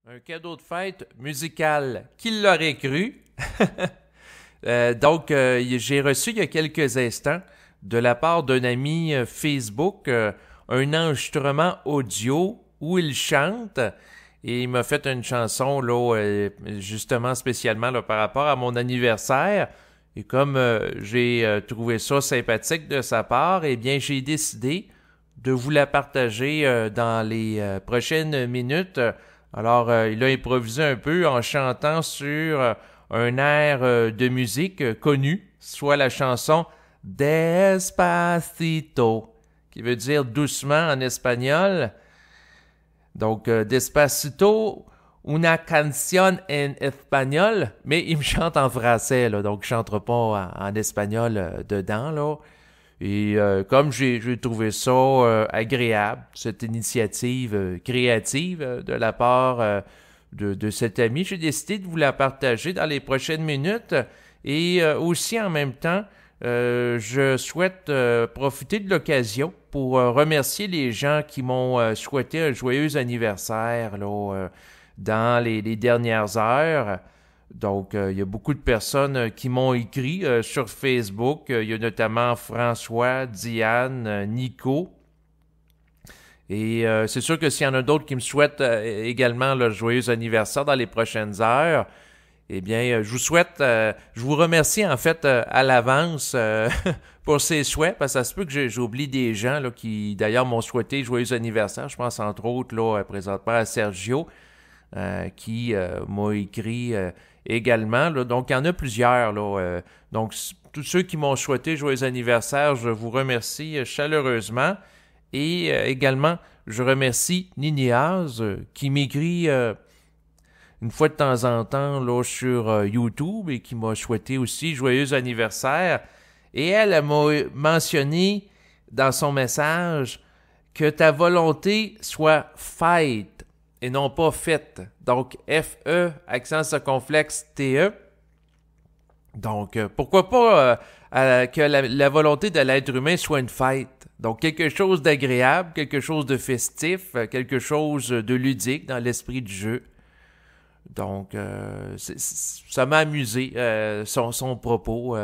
Un cadeau de fête musical. Qui l'aurait cru? Donc, j'ai reçu il y a quelques instants de la part d'un ami Facebook un enregistrement audio où il chante et il m'a fait une chanson là, justement spécialement là, par rapport à mon anniversaire. Et comme j'ai trouvé ça sympathique de sa part, eh bien j'ai décidé de vous la partager dans les prochaines minutes. Alors, il a improvisé un peu en chantant sur un air de musique connu, soit la chanson Despacito, qui veut dire doucement en espagnol. Donc, Despacito, una canción en espagnol, mais il me chante en français, là, donc je ne chantera pas en espagnol dedans, là. Et comme j'ai trouvé ça agréable, cette initiative créative de la part de cet ami, j'ai décidé de vous la partager dans les prochaines minutes. Et aussi en même temps, je souhaite profiter de l'occasion pour remercier les gens qui m'ont souhaité un joyeux anniversaire là, dans les dernières heures. Donc, il y a beaucoup de personnes qui m'ont écrit sur Facebook. Il y a notamment François, Diane, Nico. Et c'est sûr que s'il y en a d'autres qui me souhaitent également le joyeux anniversaire dans les prochaines heures, eh bien, je vous souhaite, je vous remercie en fait à l'avance pour ces souhaits, parce que ça se peut que j'oublie des gens là, qui d'ailleurs m'ont souhaité joyeux anniversaire. Je pense entre autres là, présentement à Sergio, qui m'a écrit également. Là. Donc, il y en a plusieurs. Là, donc, tous ceux qui m'ont souhaité joyeux anniversaire, je vous remercie chaleureusement. Et également, je remercie Niniaz qui m'écrit une fois de temps en temps là, sur YouTube et qui m'a souhaité aussi joyeux anniversaire. Et elle m'a mentionné dans son message que ta volonté soit faite et non pas faite. Donc, F-E, accent circonflexe T-E. Donc, pourquoi pas que la volonté de l'être humain soit une fête. Donc, quelque chose d'agréable, quelque chose de festif, quelque chose de ludique dans l'esprit du jeu. Donc, ça m'a amusé, son propos.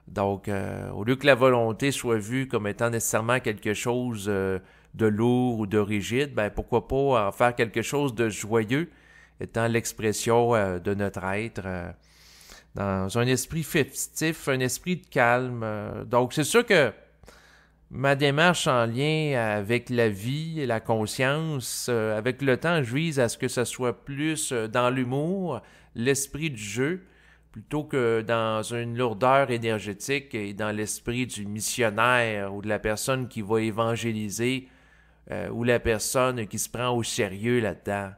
Donc, au lieu que la volonté soit vue comme étant nécessairement quelque chose de lourd ou de rigide, ben pourquoi pas en faire quelque chose de joyeux, étant l'expression de notre être dans un esprit festif, un esprit de calme. Donc, c'est sûr que ma démarche en lien avec la vie et la conscience, avec le temps, je vise à ce que ça soit plus dans l'humour, l'esprit du jeu, plutôt que dans une lourdeur énergétique et dans l'esprit du missionnaire ou de la personne qui va évangéliser ou la personne qui se prend au sérieux là-dedans.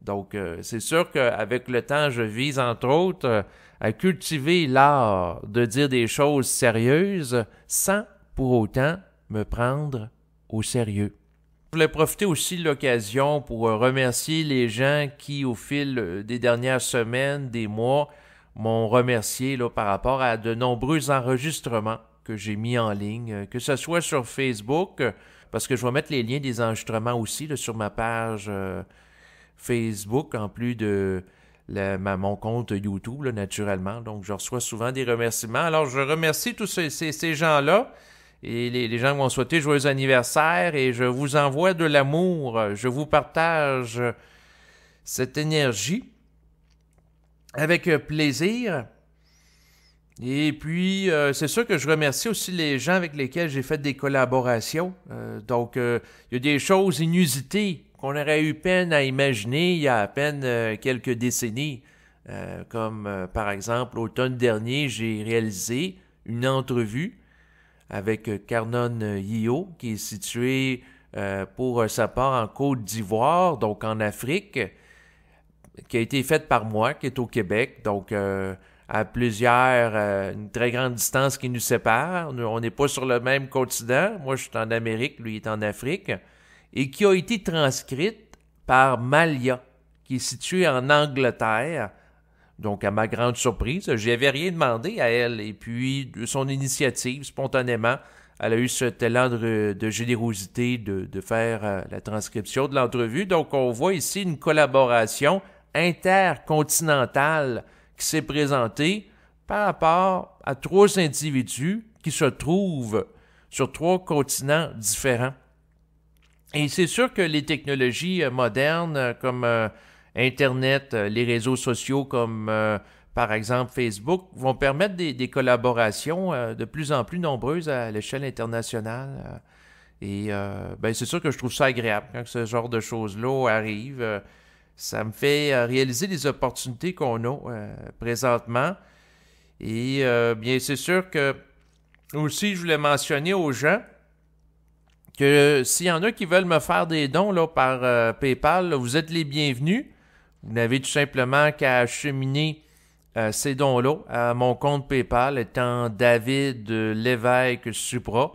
Donc, c'est sûr qu'avec le temps, je vise entre autres à cultiver l'art de dire des choses sérieuses sans pour autant me prendre au sérieux. Je voulais profiter aussi de l'occasion pour remercier les gens qui, au fil des dernières semaines, des mois, m'ont remercié là, par rapport à de nombreux enregistrements que j'ai mis en ligne, que ce soit sur Facebook, parce que je vais mettre les liens des enregistrements aussi là, sur ma page Facebook, en plus de mon compte YouTube, là, naturellement. Donc, je reçois souvent des remerciements. Alors, je remercie tous ces gens-là et les gens qui m'ont souhaité joyeux anniversaire et je vous envoie de l'amour. Je vous partage cette énergie avec plaisir. Et puis, c'est sûr que je remercie aussi les gens avec lesquels j'ai fait des collaborations. Donc, il y a des choses inusitées qu'on aurait eu peine à imaginer il y a à peine quelques décennies. Comme, par exemple, l'automne dernier, j'ai réalisé une entrevue avec Carnon Yio, qui est situé pour sa part en Côte d'Ivoire, donc en Afrique, qui a été faite par moi, qui est au Québec, donc à une très grande distance qui nous sépare. On n'est pas sur le même continent. Moi, je suis en Amérique, lui, il est en Afrique. Et qui a été transcrite par Malia, qui est située en Angleterre. Donc, à ma grande surprise, je n'avais rien demandé à elle. Et puis, de son initiative, spontanément, elle a eu ce talent de générosité de faire la transcription de l'entrevue. Donc, on voit ici une collaboration intercontinentale qui s'est présentée par rapport à 3 individus qui se trouvent sur 3 continents différents. Et c'est sûr que les technologies modernes comme Internet, les réseaux sociaux comme par exemple Facebook vont permettre des collaborations de plus en plus nombreuses à l'échelle internationale. Ben c'est sûr que je trouve ça agréable quand ce genre de choses-là arrive. Ça me fait réaliser les opportunités qu'on a présentement. Et bien c'est sûr que aussi je voulais mentionner aux gens que s'il y en a qui veulent me faire des dons là, par PayPal, là, vous êtes les bienvenus. Vous n'avez tout simplement qu'à acheminer ces dons-là à mon compte PayPal étant David Lévesque Supra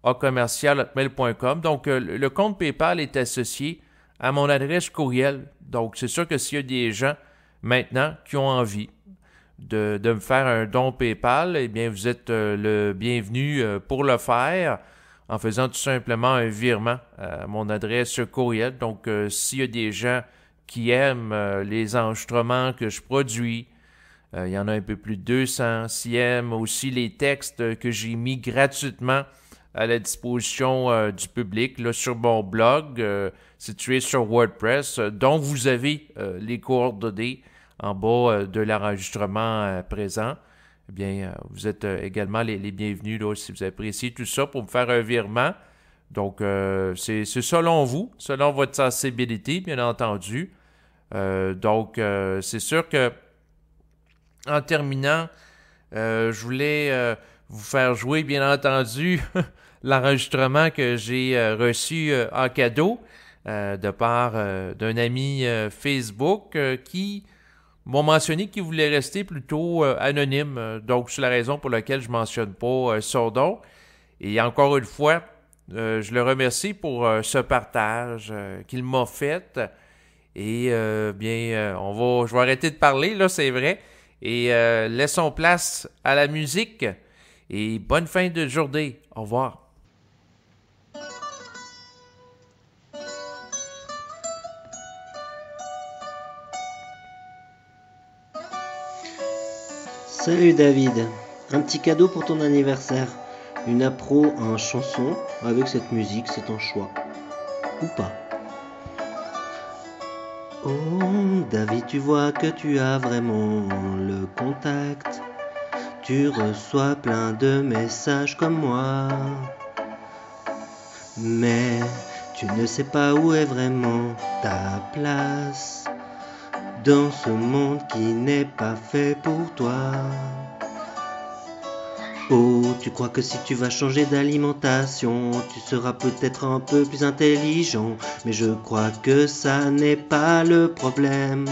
@hotmail.com. Donc, le compte PayPal est associé à mon adresse courriel. Donc, c'est sûr que s'il y a des gens maintenant qui ont envie de me faire un don PayPal, eh bien, vous êtes le bienvenu pour le faire en faisant tout simplement un virement à mon adresse courriel. Donc, s'il y a des gens qui aiment les enregistrements que je produis, il y en a un peu plus de 200. S'ils aiment aussi les textes que j'ai mis gratuitement à la disposition du public là, sur mon blog situé sur WordPress, dont vous avez les coordonnées en bas de l'enregistrement présent. Eh bien, vous êtes également les bienvenus là, si vous appréciez tout ça pour me faire un virement. Donc, c'est selon vous, selon votre sensibilité, bien entendu. Donc, c'est sûr que en terminant, je voulais vous faire jouer, bien entendu, l'enregistrement que j'ai reçu en cadeau de part d'un ami Facebook qui m'ont mentionné qu'il voulait rester plutôt anonyme. Donc, c'est la raison pour laquelle je ne mentionne pas son don. Et encore une fois, je le remercie pour ce partage qu'il m'a fait. Et bien, je vais arrêter de parler, là, c'est vrai. Et laissons place à la musique. Et bonne fin de journée. Au revoir. Salut David, un petit cadeau pour ton anniversaire. Une appro en chanson avec cette musique, c'est ton choix. Ou pas. Oh David, tu vois que tu as vraiment le contact. Tu reçois plein de messages comme moi. Mais tu ne sais pas où est vraiment ta place dans ce monde qui n'est pas fait pour toi. Oh, tu crois que si tu vas changer d'alimentation, tu seras peut-être un peu plus intelligent, mais je crois que ça n'est pas le problème.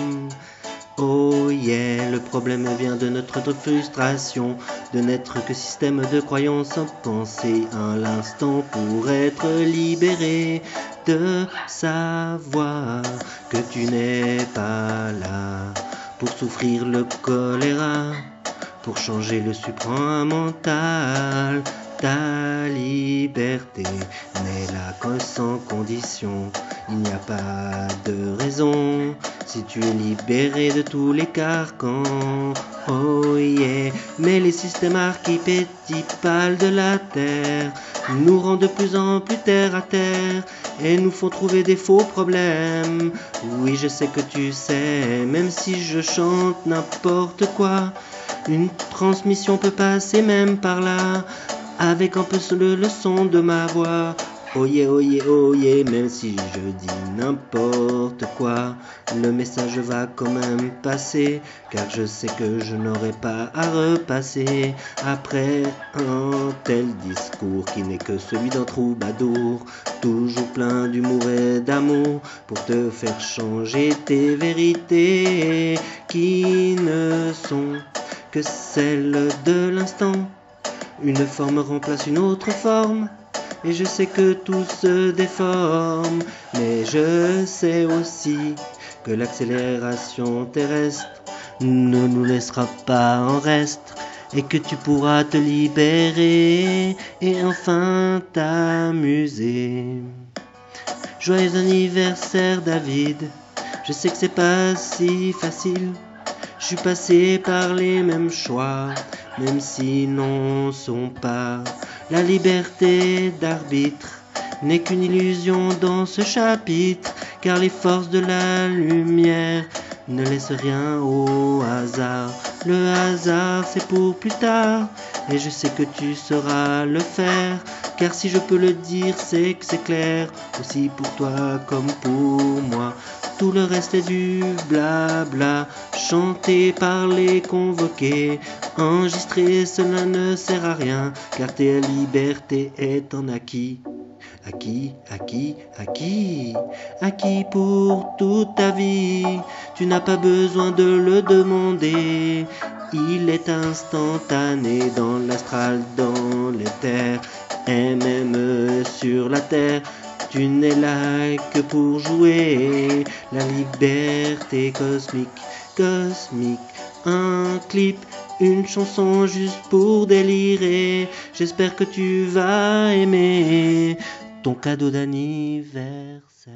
Oh yeah, le problème vient de notre frustration, de n'être que système de croyances sans penser à l'instant pour être libéré, de savoir que tu n'es pas là pour souffrir le choléra, pour changer le supramental. Ta liberté n'est là que sans condition, il n'y a pas de raison si tu es libéré de tous les carcans. Oh yeah, mais les systèmes archétypales de la terre nous rendent de plus en plus terre à terre et nous font trouver des faux problèmes. Oui, je sais que tu sais, même si je chante n'importe quoi, une transmission peut passer même par là, avec un peu le son de ma voix. Oh yeah, oh yeah, oh yeah, même si je dis n'importe quoi, le message va quand même passer, car je sais que je n'aurai pas à repasser après un tel discours qui n'est que celui d'un troubadour, toujours plein d'humour et d'amour, pour te faire changer tes vérités, qui ne sont que celles de l'instant. Une forme remplace une autre forme, et je sais que tout se déforme, mais je sais aussi que l'accélération terrestre ne nous laissera pas en reste, et que tu pourras te libérer et enfin t'amuser. Joyeux anniversaire David, je sais que c'est pas si facile, je suis passé par les mêmes choix, même s'ils n'en sont pas. La liberté d'arbitre n'est qu'une illusion dans ce chapitre, car les forces de la lumière ne laissent rien au hasard. Le hasard c'est pour plus tard, et je sais que tu sauras le faire, car si je peux le dire c'est que c'est clair, aussi pour toi comme pour moi. Tout le reste est du blabla, chanté, parler, convoqué, enregistrer, cela ne sert à rien, car ta liberté est en acquis. Acquis, acquis, acquis, acquis pour toute ta vie. Tu n'as pas besoin de le demander, il est instantané dans l'astral, dans l'éther, et même sur la terre. Tu n'es là que pour jouer la liberté cosmique, cosmique. Un clip, une chanson juste pour délirer. J'espère que tu vas aimer ton cadeau d'anniversaire.